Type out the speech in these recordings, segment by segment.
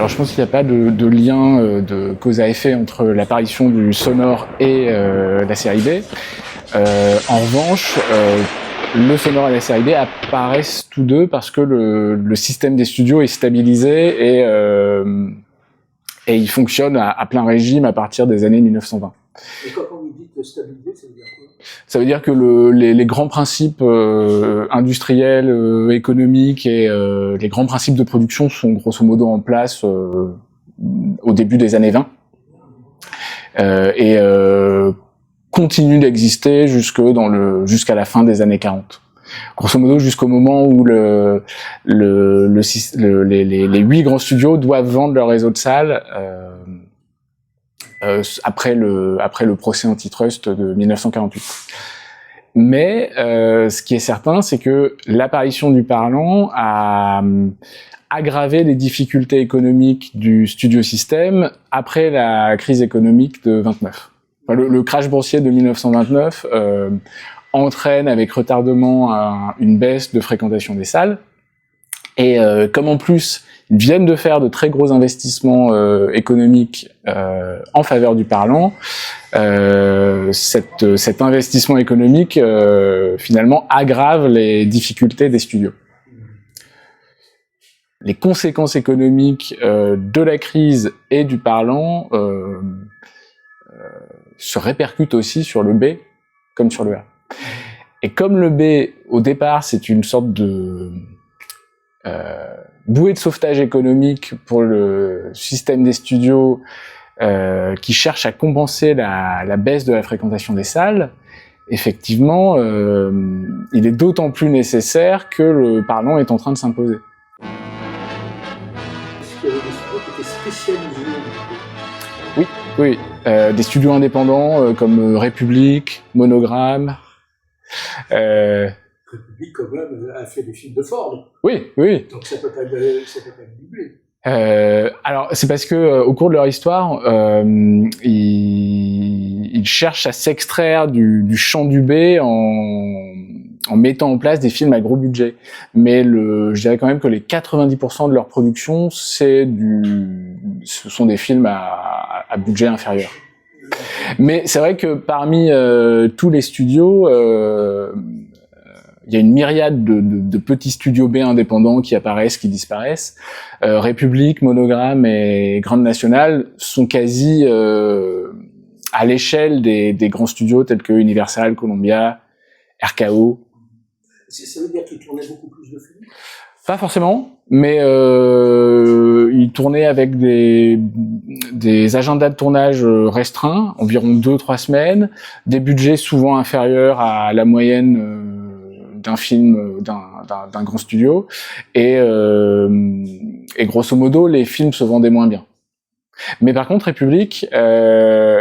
Alors je pense qu'il n'y a pas de lien de cause à effet entre l'apparition du sonore et la série B. En revanche, le sonore et la série B apparaissent tous deux parce que le système des studios est stabilisé et il fonctionne à plein régime à partir des années 1920. Et quand vous dites stabilisé, ça veut dire quoi? Ça veut dire que les grands principes industriels, économiques et les grands principes de production sont grosso modo en place au début des années 20 et continuent d'exister jusqu'à la fin des années 40. Grosso modo jusqu'au moment où les 8 grands studios doivent vendre leur réseau de salles après le procès antitrust de 1948. Mais ce qui est certain, c'est que l'apparition du parlant a aggravé les difficultés économiques du studio système après la crise économique de 29. Enfin, le crash boursier de 1929 entraîne avec retardement une baisse de fréquentation des salles. Et comme en plus ils viennent de faire de très gros investissements économiques en faveur du parlant, cet investissement économique finalement aggrave les difficultés des studios. Les conséquences économiques de la crise et du parlant se répercutent aussi sur le B comme sur le A. Et comme le B, au départ, c'est une sorte de bouée de sauvetage économique pour le système des studios qui cherche à compenser la baisse de la fréquentation des salles, effectivement, il est d'autant plus nécessaire que le parlant est en train de s'imposer. Est-ce qu'il y avait des studios qui étaient spécialisés? Oui, des studios indépendants comme République, Monogramme. République, quand même, a fait des films de Ford. Oui. Donc ça peut pas être doublé. Alors c'est parce que au cours de leur histoire, ils cherchent à s'extraire du champ du B en mettant en place des films à gros budget. Mais je dirais quand même que les 90% de leur production, ce sont des films à budget inférieur. Mais c'est vrai que parmi tous les studios, il y a une myriade de petits studios B indépendants qui apparaissent, qui disparaissent. République, Monogramme et Grande Nationale sont quasi à l'échelle des grands studios tels que Universal, Columbia, RKO. Ça veut dire qu'ils tournaient beaucoup plus de films? Pas forcément, mais ils tournaient avec des agendas de tournage restreints, environ 2-3 semaines, des budgets souvent inférieurs à la moyenne d'un film d'un grand studio, et grosso modo les films se vendaient moins bien. Mais par contre République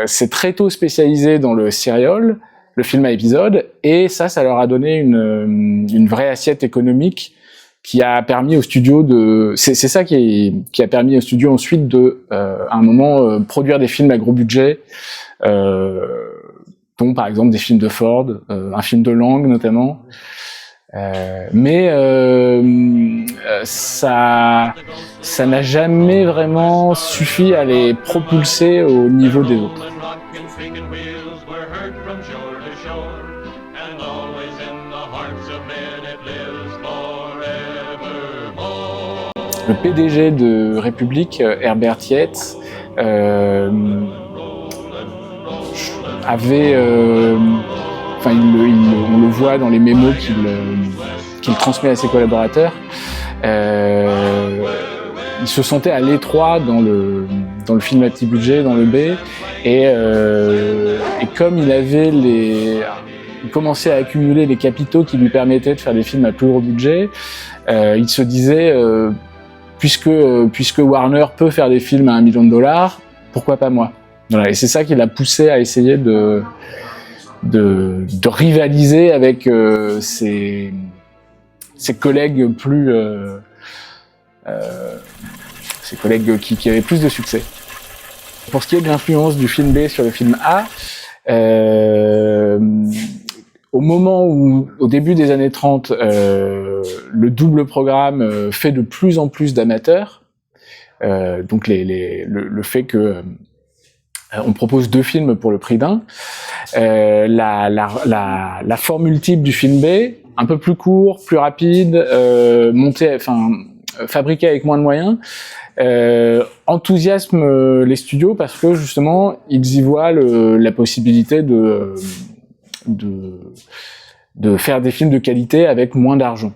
s'est très tôt spécialisé dans le serial, le film à épisode, et ça leur a donné une vraie assiette économique qui a permis au studio c'est ça qui a permis au studio ensuite de à un moment produire des films à gros budget, dont par exemple des films de Ford, un film de Lang notamment. Mais ça n'a jamais vraiment suffi à les propulser au niveau des autres. Le PDG de République, Herbert Yates, avait, on le voit dans les mémos qu'il transmet à ses collaborateurs, il se sentait à l'étroit dans le film à petit budget, dans le B, et comme il commençait à accumuler les capitaux qui lui permettaient de faire des films à plus gros budget, il se disait puisque Warner peut faire des films à $1 million, pourquoi pas moi? Voilà, et c'est ça qui l'a poussé à essayer de rivaliser avec ses collègues ses collègues qui avaient plus de succès. Pour ce qui est de l'influence du film B sur le film A, au moment où, au début des années 30, le double programme fait de plus en plus d'amateurs, Donc le fait que on propose 2 films pour le prix d'un. La formule type du film B, un peu plus court, plus rapide, fabriqué avec moins de moyens, enthousiasme les studios parce que justement ils y voient la possibilité de faire des films de qualité avec moins d'argent.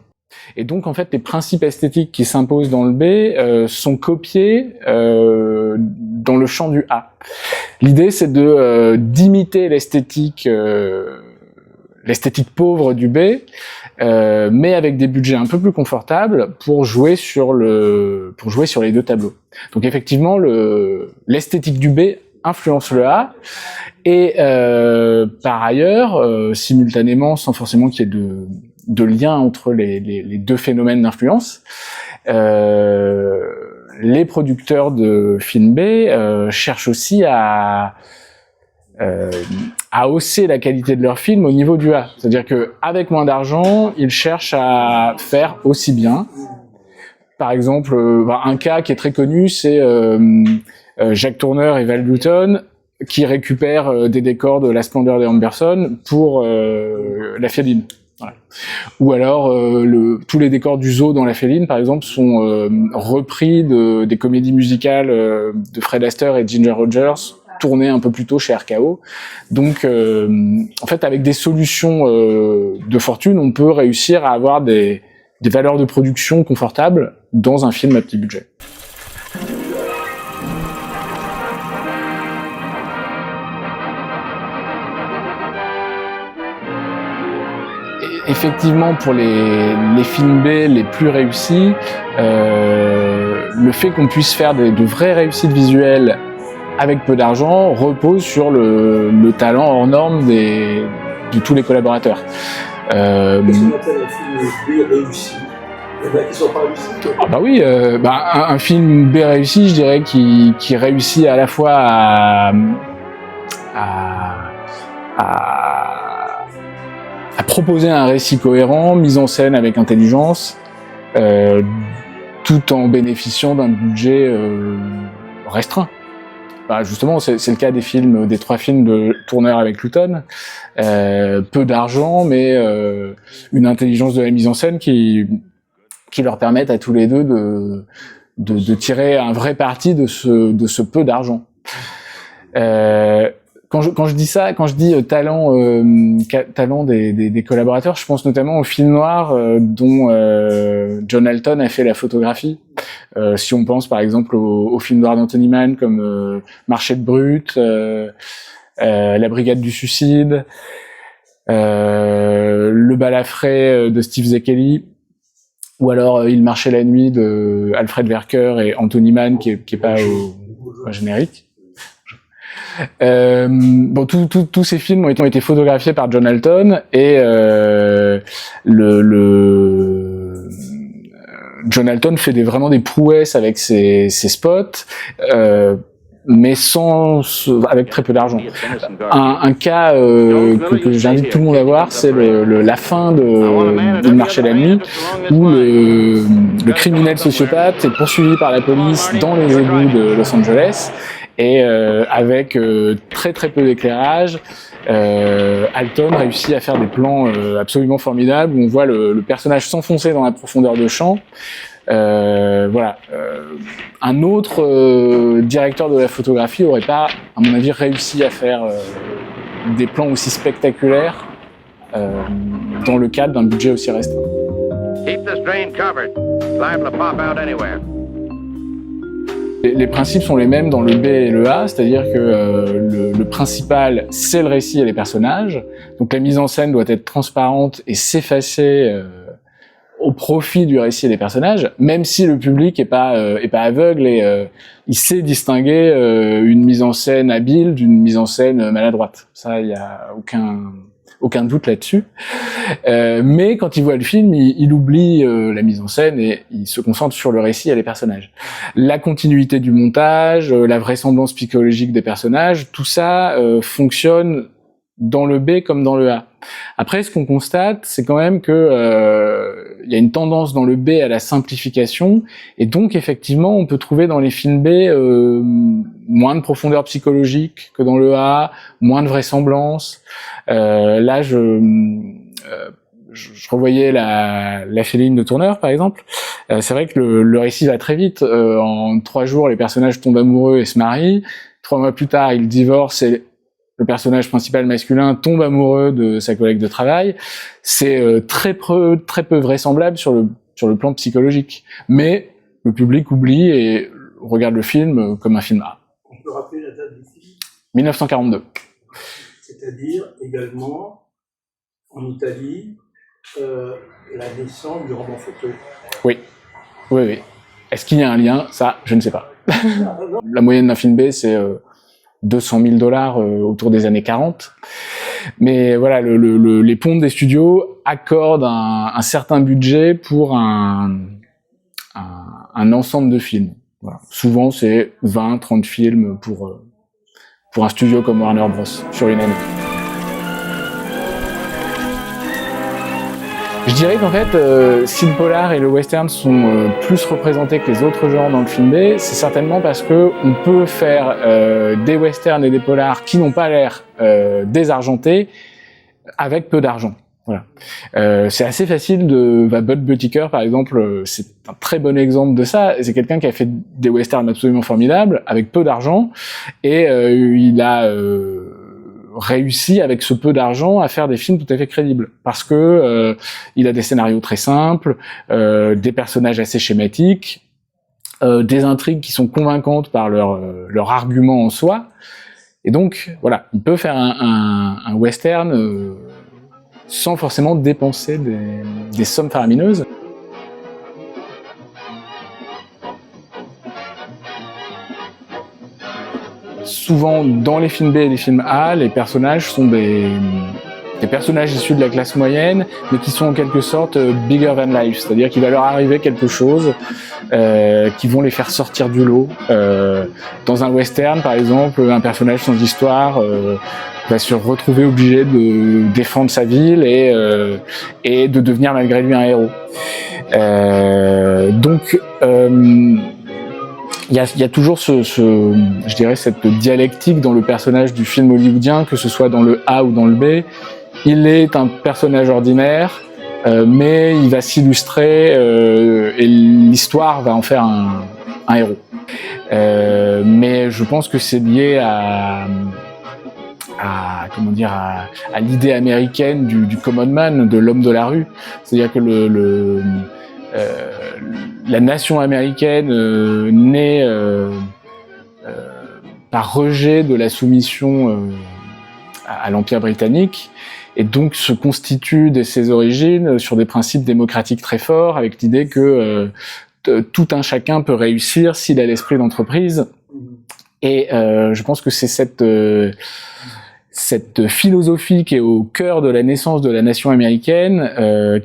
Et donc en fait les principes esthétiques qui s'imposent dans le B sont copiés dans le champ du A. L'idée c'est d'imiter l'esthétique pauvre du B, mais avec des budgets un peu plus confortables pour jouer sur les 2 tableaux. Donc effectivement l'esthétique du B influence le A et par ailleurs simultanément sans forcément qu'il y ait de lien entre les 2 phénomènes d'influence, les producteurs de films B cherchent aussi à hausser la qualité de leur film au niveau du A. C'est-à-dire que avec moins d'argent, ils cherchent à faire aussi bien. Par exemple, un cas qui est très connu, c'est Jacques Tourneur et Val Newton qui récupèrent des décors de La Splendeur des Amberson pour La Féline. Voilà. Ou alors tous les décors du zoo dans La Féline, par exemple, sont repris des comédies musicales de Fred Astaire et Ginger Rogers, tournées un peu plus tôt chez RKO. Donc, en fait, avec des solutions de fortune, on peut réussir à avoir des valeurs de production confortables dans un film à petit budget. Effectivement, pour les films B les plus réussis, le fait qu'on puisse faire de vraies réussites visuelles avec peu d'argent repose sur le talent hors norme de tous les collaborateurs. Qu'est-ce qu'on appelle un film B réussi? Il y en a qui sont pas réussis. Ah bah oui, un film B réussi, je dirais, qui réussit à la fois à proposer un récit cohérent, mis en scène avec intelligence, tout en bénéficiant d'un budget restreint. Justement, c'est le cas des 3 films de Tourneur avec Newton. Peu d'argent, mais une intelligence de la mise en scène qui leur permettent à tous les deux de tirer un vrai parti de ce peu d'argent. Quand je dis ça, quand je dis talent des collaborateurs, je pense notamment au film noir dont John Alton a fait la photographie. Si on pense par exemple au film noir d'Anthony Mann comme Marché de brut, La Brigade du suicide, Le balafré de Steve Zacchelli, ou alors Il marchait la nuit de Alfred Werker et Anthony Mann qui est pas au générique. Tous ces films ont été photographiés par John Alton et John Alton fait vraiment des prouesses avec ses spots, mais avec très peu d'argent. Un cas que j'invite tout le monde à voir, c'est la fin de Marché la nuit, où le criminel sociopathe est poursuivi par la police dans les égouts de Los Angeles, et avec très très peu d'éclairage, Alton réussit à faire des plans absolument formidables où on voit le personnage s'enfoncer dans la profondeur de champ. Un autre directeur de la photographie aurait pas, à mon avis, réussi à faire des plans aussi spectaculaires dans le cadre d'un budget aussi restreint. Keep this drain covered. It's liable to pop out anywhere. Les principes sont les mêmes dans le B et le A, c'est-à-dire que le principal, c'est le récit et les personnages. Donc la mise en scène doit être transparente et s'effacer au profit du récit et des personnages, même si le public est pas aveugle et il sait distinguer une mise en scène habile d'une mise en scène maladroite. Ça, il y a aucun doute là-dessus. Mais quand il voit le film, il oublie la mise en scène et il se concentre sur le récit et les personnages. La continuité du montage, la vraisemblance psychologique des personnages, tout ça fonctionne dans le B comme dans le A. Après, ce qu'on constate, c'est quand même que il y a une tendance dans le B à la simplification, et donc effectivement, on peut trouver dans les films B moins de profondeur psychologique que dans le A, moins de vraisemblance. Là, je revoyais la Féline de Turner, par exemple. C'est vrai que le récit va très vite. En 3 jours, les personnages tombent amoureux et se marient. 3 mois plus tard, ils divorcent et le personnage principal masculin tombe amoureux de sa collègue de travail. C'est très peu vraisemblable sur le plan psychologique. Mais le public oublie et regarde le film comme un film A. On peut rappeler la date du film ? 1942. C'est-à-dire également en Italie, la naissance du roman photo. Oui. Est-ce qu'il y a un lien? Ça, je ne sais pas. La moyenne d'un film B, c'est $200 000 autour des années 40. Mais voilà, les pontes des studios accordent un certain budget pour un ensemble de films. Voilà. Souvent, c'est 20-30 films pour un studio comme Warner Bros. Sur une année. Je dirais qu'en fait, si le polar et le western sont plus représentés que les autres genres dans le film B, c'est certainement parce que on peut faire des westerns et des polars qui n'ont pas l'air désargentés avec peu d'argent. Voilà. C'est assez facile Bud Buttigieg, par exemple, c'est un très bon exemple de ça. C'est quelqu'un qui a fait des westerns absolument formidables avec peu d'argent et il a réussi avec ce peu d'argent à faire des films tout à fait crédibles parce que il a des scénarios très simples, des personnages assez schématiques, des intrigues qui sont convaincantes par leur argument en soi, et donc voilà, il peut faire un western sans forcément dépenser des sommes faramineuses. Souvent, dans les films B et les films A, les personnages sont des personnages issus de la classe moyenne, mais qui sont en quelque sorte bigger than life, c'est-à-dire qu'il va leur arriver quelque chose qui vont les faire sortir du lot. Dans un western, par exemple, un personnage sans histoire va se retrouver obligé de défendre sa ville et de devenir malgré lui un héros. Donc il y a toujours je dirais cette dialectique dans le personnage du film hollywoodien, que ce soit dans le A ou dans le B. Il est un personnage ordinaire, mais il va s'illustrer et l'histoire va en faire un héros. Mais je pense que c'est lié à l'idée américaine du common man, de l'homme de la rue. C'est-à-dire que la nation américaine naît par rejet de la soumission à l'Empire britannique, et donc se constitue de ses origines sur des principes démocratiques très forts, avec l'idée que tout un chacun peut réussir s'il a l'esprit d'entreprise. Et je pense que c'est cette philosophie qui est au cœur de la naissance de la nation américaine,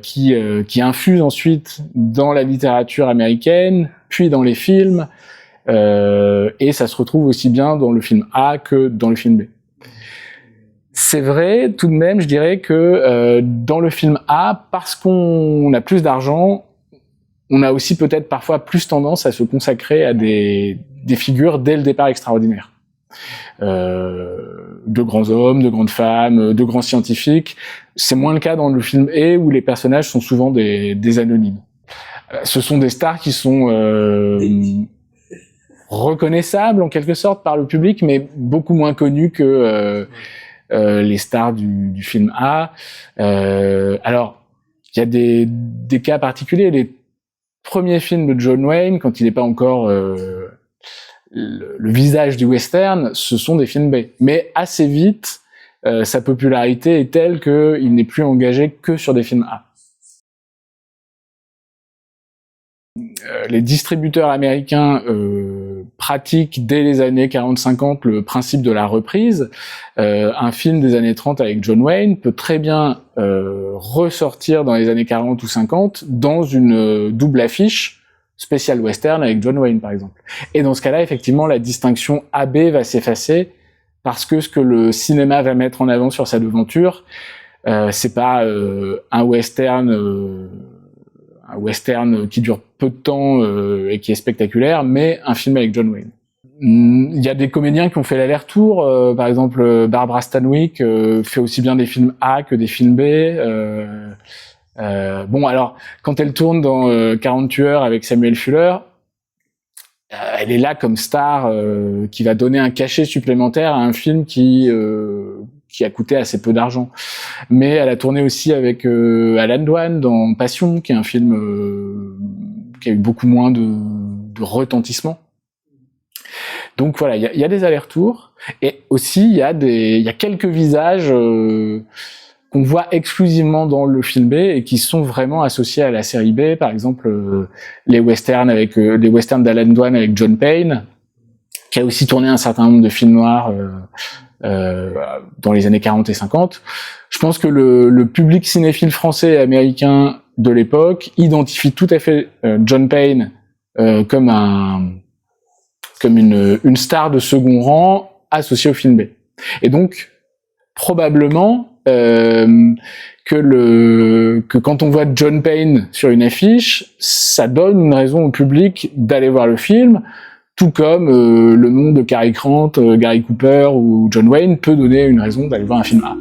qui infuse ensuite dans la littérature américaine, puis dans les films, et ça se retrouve aussi bien dans le film A que dans le film B. C'est vrai, tout de même, je dirais que dans le film A, parce qu'on a plus d'argent, on a aussi peut-être parfois plus tendance à se consacrer à des figures dès le départ extraordinaires. De grands hommes, de grandes femmes, de grands scientifiques. C'est moins le cas dans le film A, où les personnages sont souvent des anonymes. Ce sont des stars qui sont reconnaissables en quelque sorte par le public, mais beaucoup moins connus que les stars du film A. Alors, il y a des cas particuliers. Les premiers films de John Wayne, quand il n'est pas encore le visage du western, ce sont des films B. Mais assez vite, sa popularité est telle qu'il n'est plus engagé que sur des films A. Les distributeurs américains pratiquent dès les années 40-50 le principe de la reprise. Un film des années 30 avec John Wayne peut très bien ressortir dans les années 40 ou 50 dans une double affiche spécial western avec John Wayne, par exemple. Et dans ce cas-là, effectivement, la distinction AB va s'effacer parce que ce que le cinéma va mettre en avant sur sa devanture, c'est pas un western qui dure peu de temps et qui est spectaculaire, mais un film avec John Wayne. Il y a des comédiens qui ont fait l'aller-retour, par exemple Barbara Stanwyck fait aussi bien des films A que des films B. Bon, alors quand elle tourne dans 40 tueurs avec Samuel Fuller, elle est là comme star qui va donner un cachet supplémentaire à un film qui a coûté assez peu d'argent. Mais elle a tourné aussi avec Alan Dwan dans Passion, qui est un film qui a eu beaucoup moins de retentissement. Donc voilà, il y a des allers-retours, et aussi il y a quelques visages qu'on voit exclusivement dans le film B et qui sont vraiment associés à la série B. Par exemple, les westerns d'Alan Dwan avec John Payne, qui a aussi tourné un certain nombre de films noirs dans les années 40 et 50. Je pense que le public cinéphile français et américain de l'époque identifie tout à fait John Payne comme une star de second rang associée au film B. Et donc, probablement que quand on voit John Payne sur une affiche, ça donne une raison au public d'aller voir le film, tout comme le nom de Cary Grant, Gary Cooper ou John Wayne peut donner une raison d'aller voir un film A.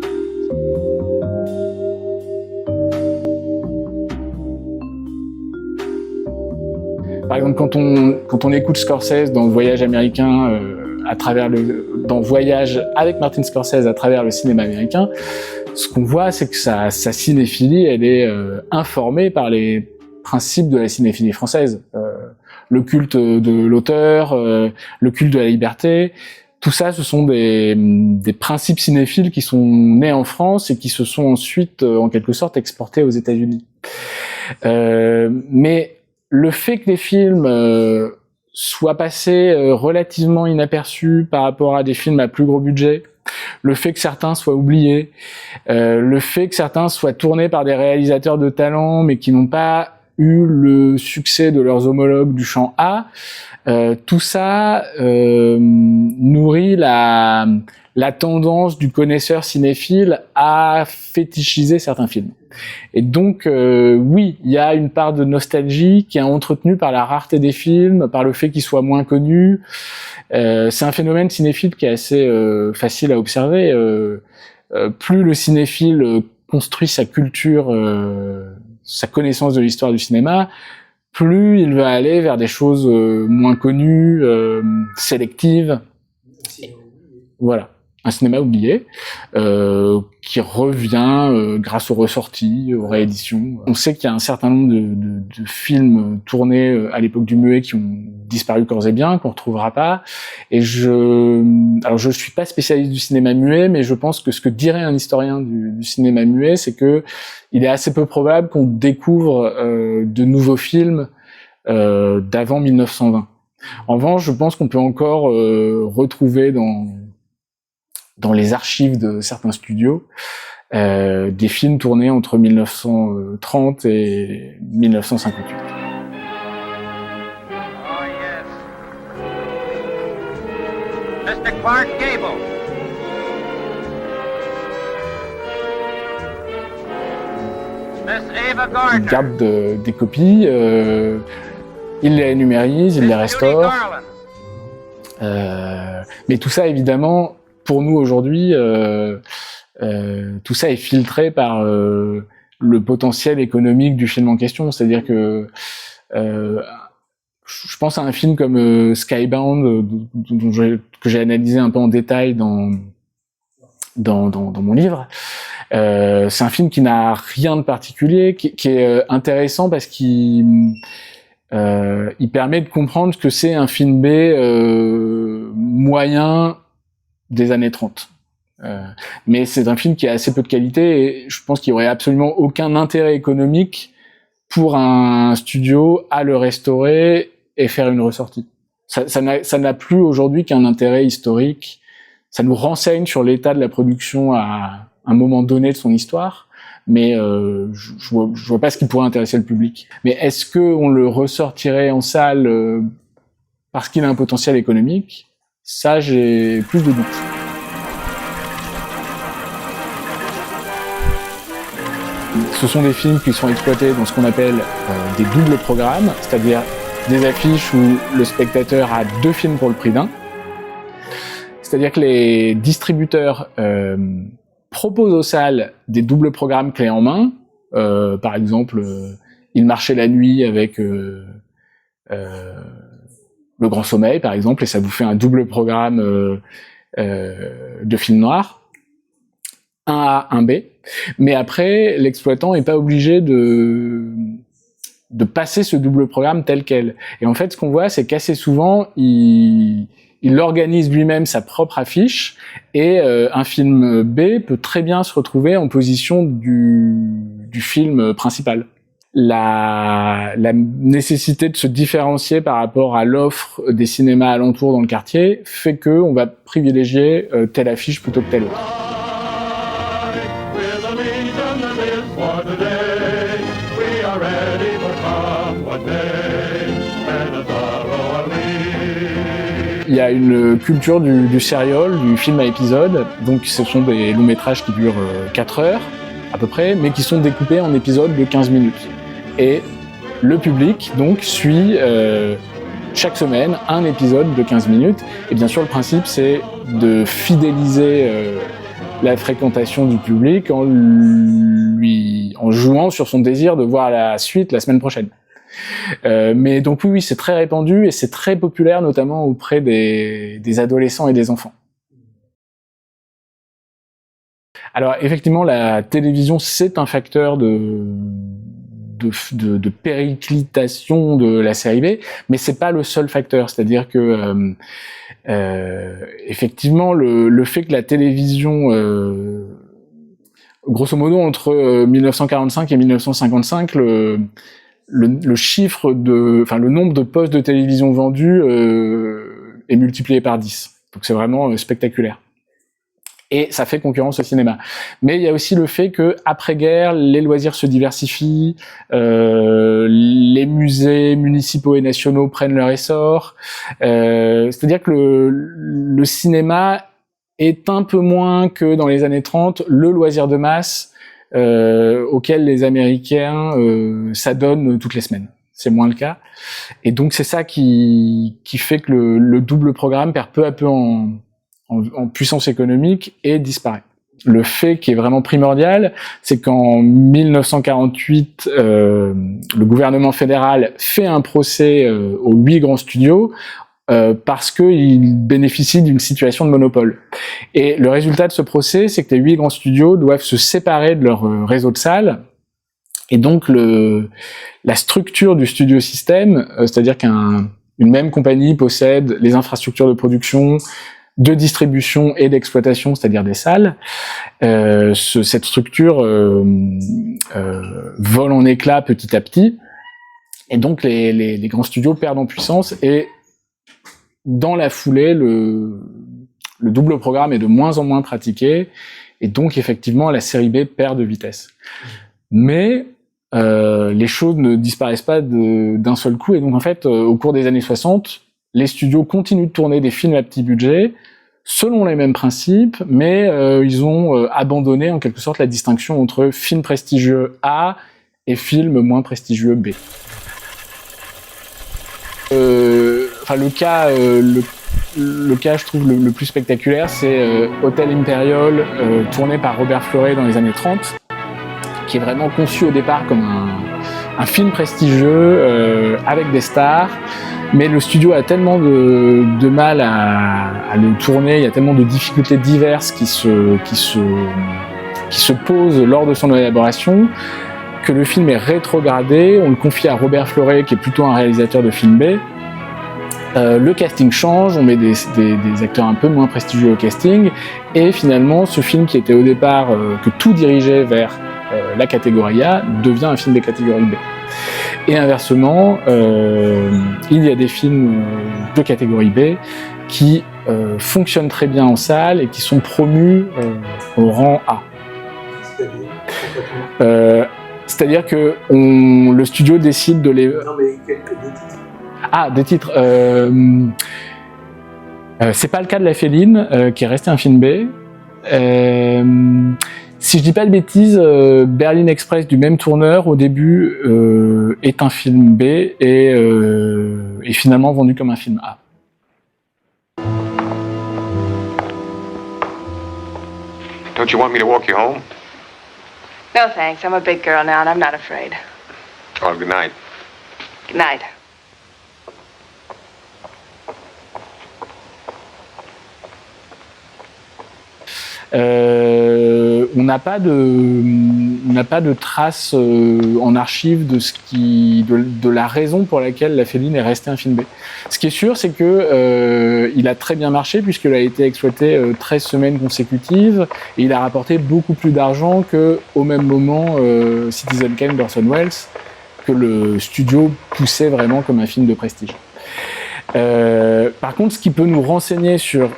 Par exemple, quand on écoute Scorsese dans Voyage américain, dans Voyage avec Martin Scorsese à travers le cinéma américain, ce qu'on voit, c'est que sa cinéphilie, elle est informée par les principes de la cinéphilie française. Le culte de l'auteur, le culte de la liberté, tout ça, ce sont des principes cinéphiles qui sont nés en France et qui se sont ensuite, en quelque sorte, exportés aux États-Unis. Mais le fait que les films soient passés relativement inaperçus par rapport à des films à plus gros budget, le fait que certains soient oubliés, le fait que certains soient tournés par des réalisateurs de talent mais qui n'ont pas eu le succès de leurs homologues du champ A, tout ça nourrit la tendance du connaisseur cinéphile à fétichiser certains films. Et donc, oui, il y a une part de nostalgie qui est entretenue par la rareté des films, par le fait qu'ils soient moins connus. C'est un phénomène cinéphile qui est assez facile à observer. Plus le cinéphile construit sa culture, sa connaissance de l'histoire du cinéma, plus il va aller vers des choses moins connues, sélectives. Voilà. Un cinéma oublié, qui revient grâce aux ressorties, aux rééditions. On sait qu'il y a un certain nombre de films tournés à l'époque du muet qui ont disparu corps et biens, qu'on retrouvera pas. Et alors je suis pas spécialiste du cinéma muet, mais je pense que ce que dirait un historien du cinéma muet, c'est que il est assez peu probable qu'on découvre de nouveaux films d'avant 1920. En revanche, je pense qu'on peut encore retrouver dans les archives de certains studios, des films tournés entre 1930 et 1958. Oh yes. Mr. Clark Gable. Miss Ava Gardner. Ils gardent des copies, ils les numérisent, ils les restaurent. Mais tout ça, évidemment, pour nous aujourd'hui, tout ça est filtré par le potentiel économique du film en question. C'est-à-dire que je pense à un film comme Skybound, que j'ai analysé un peu en détail dans mon livre. C'est un film qui n'a rien de particulier, qui est intéressant parce qu'il permet de comprendre que c'est un film B moyen des années 30. Mais c'est un film qui a assez peu de qualité et je pense qu'il y aurait absolument aucun intérêt économique pour un studio à le restaurer et faire une ressortie. Ça n'a plus aujourd'hui qu'un intérêt historique. Ça nous renseigne sur l'état de la production à un moment donné de son histoire, mais je vois pas ce qui pourrait intéresser le public. Mais est-ce que on le ressortirait en salle parce qu'il a un potentiel économique? Ça, j'ai plus de doutes. ce sont des films qui sont exploités dans ce qu'on appelle des doubles programmes, c'est-à-dire des affiches où le spectateur a 2 films pour le prix d'un. C'est-à-dire que les distributeurs proposent aux salles des doubles programmes clés en main. Par exemple, Il marchait la nuit avec Le Grand Sommeil, par exemple, et ça vous fait un double programme de films noirs, un A, un B. Mais après, l'exploitant n'est pas obligé de passer ce double programme tel quel. Et en fait, ce qu'on voit, c'est qu'assez souvent, il organise lui-même sa propre affiche, et un film B peut très bien se retrouver en position du film principal. La nécessité de se différencier par rapport à l'offre des cinémas alentours dans le quartier fait qu'on va privilégier telle affiche plutôt que telle autre. Il y a une culture du serial, du film à épisodes, donc ce sont des longs métrages qui durent 4 heures à peu près, mais qui sont découpés en épisodes de 15 minutes. Et le public donc suit chaque semaine un épisode de 15 minutes, et bien sûr le principe c'est de fidéliser la fréquentation du public en jouant sur son désir de voir la suite la semaine prochaine. Mais donc oui, c'est très répandu et c'est très populaire, notamment auprès des adolescents et des enfants. Alors effectivement, la télévision, c'est un facteur de périclitation de la série B, mais c'est pas le seul facteur. C'est-à-dire que effectivement, le fait que la télévision, grosso modo, entre 1945 et 1955, le chiffre le nombre de postes de télévision vendus est multiplié par 10. Donc c'est vraiment spectaculaire. Et ça fait concurrence au cinéma. Mais il y a aussi le fait que après-guerre, les loisirs se diversifient, les musées municipaux et nationaux prennent leur essor. C'est-à-dire que le cinéma est un peu moins que dans les années 30 le loisir de masse auquel les Américains s'adonnent toutes les semaines. C'est moins le cas. Et donc c'est ça qui fait que le double programme perd peu à peu en puissance économique et disparaît. Le fait qui est vraiment primordial, c'est qu'en 1948, le gouvernement fédéral fait un procès aux 8 grands studios parce qu'ils bénéficient d'une situation de monopole. Et le résultat de ce procès, c'est que les 8 grands studios doivent se séparer de leur réseau de salles. Et donc la structure du studio système, c'est-à-dire qu'une même compagnie possède les infrastructures de production, de distribution et d'exploitation, c'est-à-dire des salles, cette structure vole en éclats petit à petit, et donc les grands studios perdent en puissance, et dans la foulée, le double programme est de moins en moins pratiqué, et donc effectivement la série B perd de vitesse. Mais les choses ne disparaissent pas d'un seul coup, et donc en fait, au cours des années 60, les studios continuent de tourner des films à petit budget, selon les mêmes principes, mais ils ont abandonné en quelque sorte la distinction entre film prestigieux A et film moins prestigieux B. Le cas, je trouve, le plus spectaculaire, c'est Hotel Imperial, tourné par Robert Fleury dans les années 30, qui est vraiment conçu au départ comme un film prestigieux avec des stars, mais le studio a tellement de mal à le tourner, il y a tellement de difficultés diverses qui se posent lors de son élaboration, que le film est rétrogradé. On le confie à Robert Fleury, qui est plutôt un réalisateur de film B. Le casting change, on met des acteurs un peu moins prestigieux au casting, et finalement ce film qui était au départ que tout dirigeait vers la catégorie A devient un film des catégories B. Et inversement, il y a des films de catégorie B qui fonctionnent très bien en salle et qui sont promus au rang A. C'est-à-dire que le studio décide de les... Non mais des titres. Ah, des titres. C'est pas le cas de La Féline, qui est resté un film B. Si je dis pas de bêtises, Berlin Express du même tourneur au début est un film B et est finalement vendu comme un film A. Don't you want me to walk you home? No, thanks. I'm a big girl now, and I'm not afraid. Oh, good night. Good night. On n'a pas de traces en archive de la raison pour laquelle La Féline est resté un film B. Ce qui est sûr, c'est que il a très bien marché puisqu'il a été exploité 13 semaines consécutives et il a rapporté beaucoup plus d'argent que au même moment Citizen Kane d'Orson Welles, que le studio poussait vraiment comme un film de prestige. Par contre, ce qui peut nous renseigner sur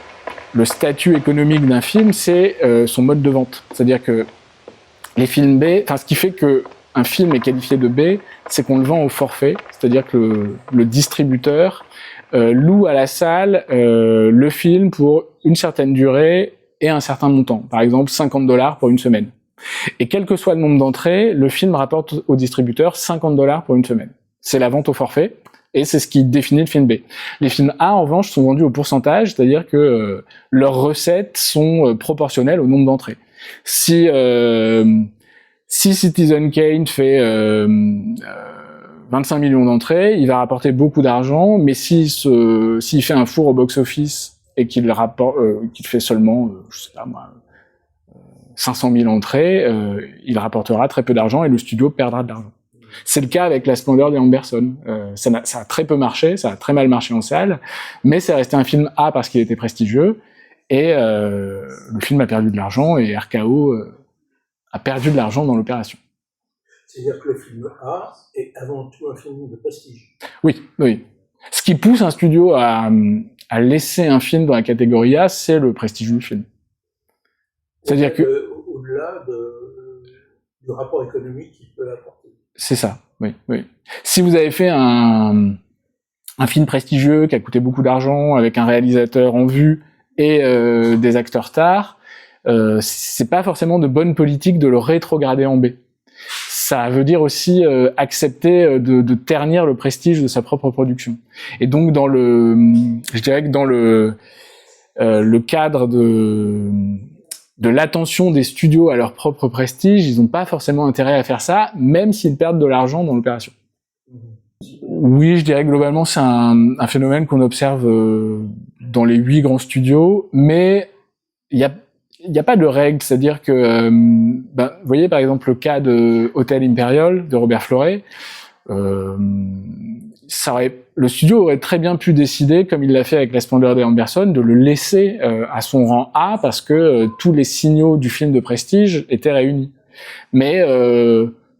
le statut économique d'un film, c'est son mode de vente. C'est-à-dire que les films B, enfin, ce qui fait que un film est qualifié de B, c'est qu'on le vend au forfait. C'est-à-dire que le distributeur loue à la salle le film pour une certaine durée et un certain montant. Par exemple, $50 pour une semaine. Et quel que soit le nombre d'entrées, le film rapporte au distributeur $50 pour une semaine. C'est la vente au forfait. Et c'est ce qui définit le film B. Les films A, en revanche, sont vendus au pourcentage, c'est-à-dire que leurs recettes sont proportionnelles au nombre d'entrées. Si Citizen Kane fait 25 millions d'entrées, il va rapporter beaucoup d'argent, mais s'il fait un four au box-office et qu'il fait seulement, je sais pas moi, 500 000 entrées, il rapportera très peu d'argent et le studio perdra de l'argent. C'est le cas avec La Splendeur des Amberson. Ça a très peu marché, ça a très mal marché en salle, mais c'est resté un film A parce qu'il était prestigieux, et le film a perdu de l'argent, et RKO a perdu de l'argent dans l'opération. C'est-à-dire que le film A est avant tout un film de prestige. Oui, oui. Ce qui pousse un studio à laisser un film dans la catégorie A, c'est le prestige du film. C'est-à-dire que... Au-delà du rapport économique qu'il peut apporter. C'est ça, oui, oui. Si vous avez fait un film prestigieux qui a coûté beaucoup d'argent, avec un réalisateur en vue et des acteurs stars, c'est pas forcément de bonne politique de le rétrograder en B. Ça veut dire aussi accepter de ternir le prestige de sa propre production. Et donc je dirais que dans le cadre de l'attention des studios à leur propre prestige, ils n'ont pas forcément intérêt à faire ça, même s'ils perdent de l'argent dans l'opération. Oui, je dirais que globalement, c'est un phénomène qu'on observe dans les 8 grands studios, mais il y a pas de règle, c'est-à-dire que, vous voyez par exemple le cas de Hotel Imperial de Robert Florey, le studio aurait très bien pu décider, comme il l'a fait avec La Splendeur des Amberson, de le laisser à son rang A parce que tous les signaux du film de prestige étaient réunis. Mais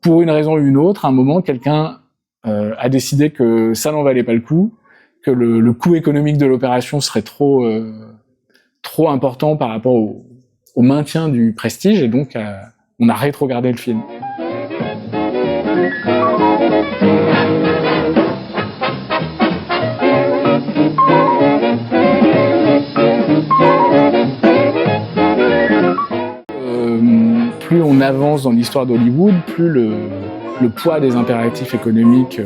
pour une raison ou une autre, à un moment, quelqu'un a décidé que ça n'en valait pas le coup, que le coût économique de l'opération serait trop important par rapport au maintien du prestige, et donc on a rétrogradé le film. Plus on avance dans l'histoire d'Hollywood, plus le poids des impératifs économiques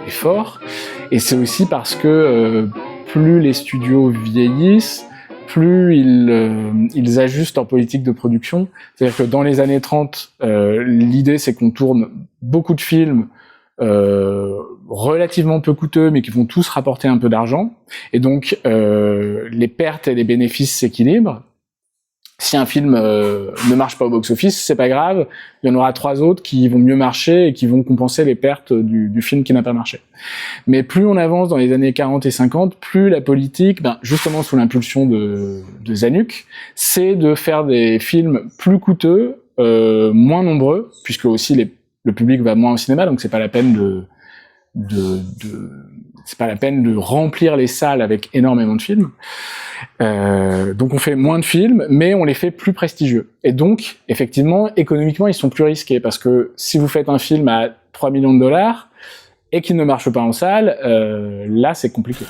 est fort. Et c'est aussi parce que plus les studios vieillissent, plus ils ajustent leur politique de production. C'est-à-dire que dans les années 30, l'idée c'est qu'on tourne beaucoup de films relativement peu coûteux, mais qui vont tous rapporter un peu d'argent. Et donc les pertes et les bénéfices s'équilibrent. Si un film ne marche pas au box-office, c'est pas grave, il y en aura 3 autres qui vont mieux marcher et qui vont compenser les pertes du film qui n'a pas marché. Mais plus on avance dans les années 40 et 50, plus la politique, justement sous l'impulsion de Zanuck, c'est de faire des films plus coûteux, moins nombreux, puisque aussi le public va moins au cinéma, donc c'est pas la peine c'est pas la peine de remplir les salles avec énormément de films. Donc on fait moins de films, mais on les fait plus prestigieux. Et donc, effectivement, économiquement, ils sont plus risqués, parce que si vous faites un film à $3 millions et qu'il ne marche pas en salle, là, c'est compliqué.